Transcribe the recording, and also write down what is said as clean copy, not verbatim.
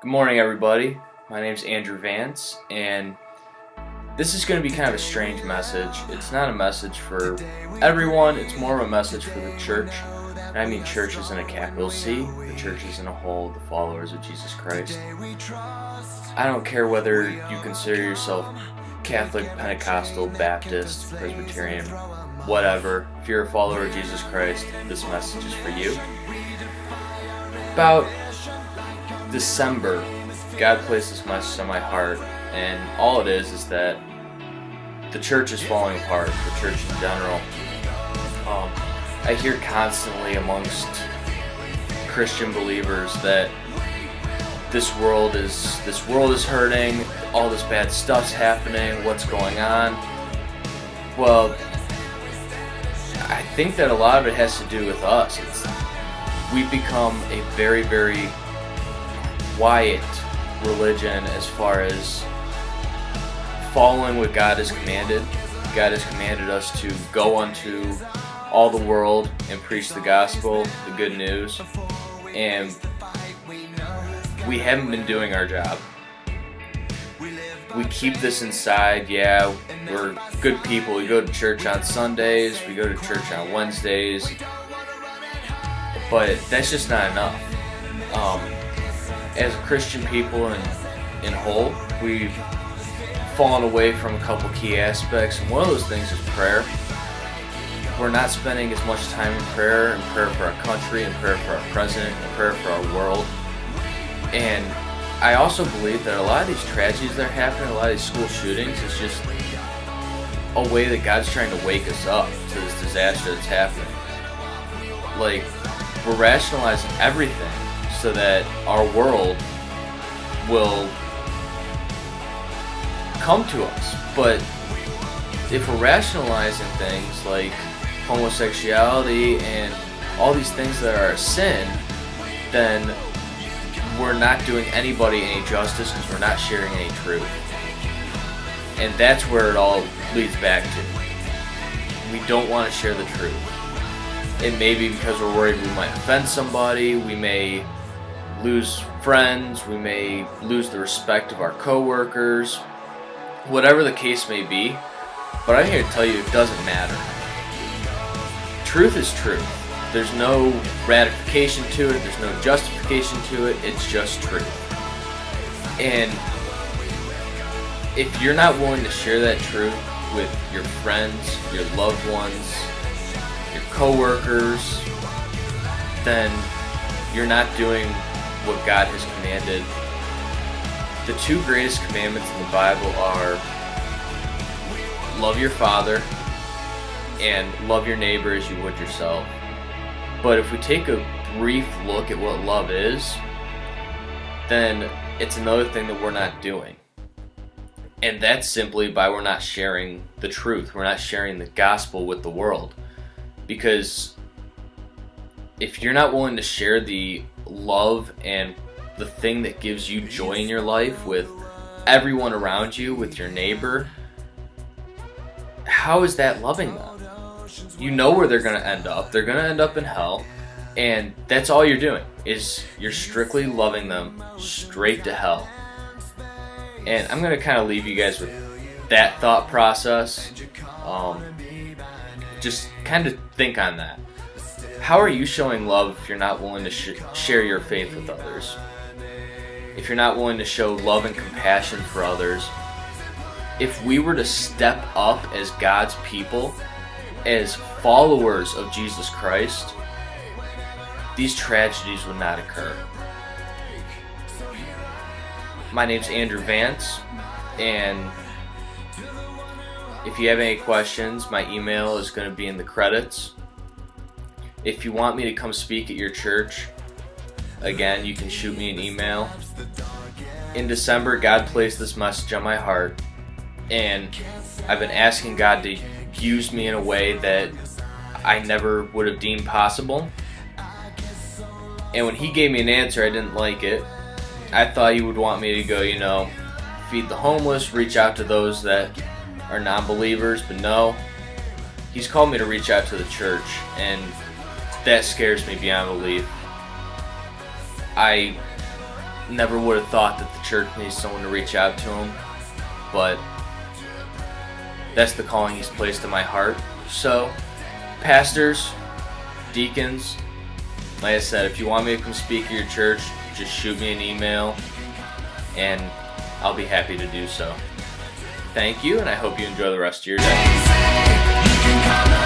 Good morning, everybody. My name's Andrew Vance, and this is going to be kind of a strange message. It's not a message for everyone, it's more of a message for the church. And I mean churches in a capital C, the churches in a whole, the followers of Jesus Christ. I don't care whether you consider yourself Catholic, Pentecostal, Baptist, Presbyterian, whatever. If you're a follower of Jesus Christ, this message is for you. About December, God placed this message on my heart, and all it is that the church is falling apart, the church in general. I hear constantly amongst Christian believers that this world is hurting, all this bad stuff's happening, what's going on. Well, I think that a lot of it has to do with us. We've become a very, very quiet religion as far as following what God has commanded. God has commanded us to go unto all the world and preach the gospel, the good news, and we haven't been doing our job. We keep this inside. Yeah, we're good people. We go to church on Sundays, we go to church on Wednesdays, but that's just not enough. As a Christian people in whole, we've fallen away from a couple key aspects, and one of those things is prayer. We're not spending as much time in prayer for our country, in prayer for our president, in prayer for our world. And I also believe that a lot of these tragedies that are happening, a lot of these school shootings, is just a way that God's trying to wake us up to this disaster that's happening. Like, we're rationalizing everything so that our world will come to us. But if we're rationalizing things like homosexuality and all these things that are a sin, then we're not doing anybody any justice because we're not sharing any truth. And that's where it all leads back to. We don't want to share the truth. It may be because we're worried we might offend somebody, we may lose friends, we may lose the respect of our coworkers, whatever the case may be. But I'm here to tell you it doesn't matter. Truth is truth. There's no ratification to it, there's no justification to it, it's just truth. And if you're not willing to share that truth with your friends, your loved ones, your coworkers, then you're not doing what God has commanded. The two greatest commandments in the Bible are love your father and love your neighbor as you would yourself. But if we take a brief look at what love is, then it's another thing that we're not doing. And that's simply by we're not sharing the truth. We're not sharing the gospel with the world. Because if you're not willing to share the love and the thing that gives you joy in your life with everyone around you, with your neighbor, how is that loving them? You know where they're going to end up. They're going to end up in hell, and that's all you're doing, is you're strictly loving them straight to hell. And I'm going to kind of leave you guys with that thought process. Just kind of think on that. How are you showing love if you're not willing to share your faith with others? If you're not willing to show love and compassion for others? If we were to step up as God's people, as followers of Jesus Christ, these tragedies would not occur. My name's Andrew Vance, and if you have any questions, my email is going to be in the credits. If you want me to come speak at your church, again, you can shoot me an email. In December, God placed this message on my heart, and I've been asking God to use me in a way that I never would have deemed possible. And when He gave me an answer, I didn't like it. I thought He would want me to go, feed the homeless, reach out to those that are non-believers, but no. He's called me to reach out to the church, and that scares me beyond belief. I never would have thought that the church needs someone to reach out to him, but that's the calling He's placed in my heart. So, pastors, deacons, like I said, if you want me to come speak at your church, just shoot me an email and I'll be happy to do so. Thank you, and I hope you enjoy the rest of your day.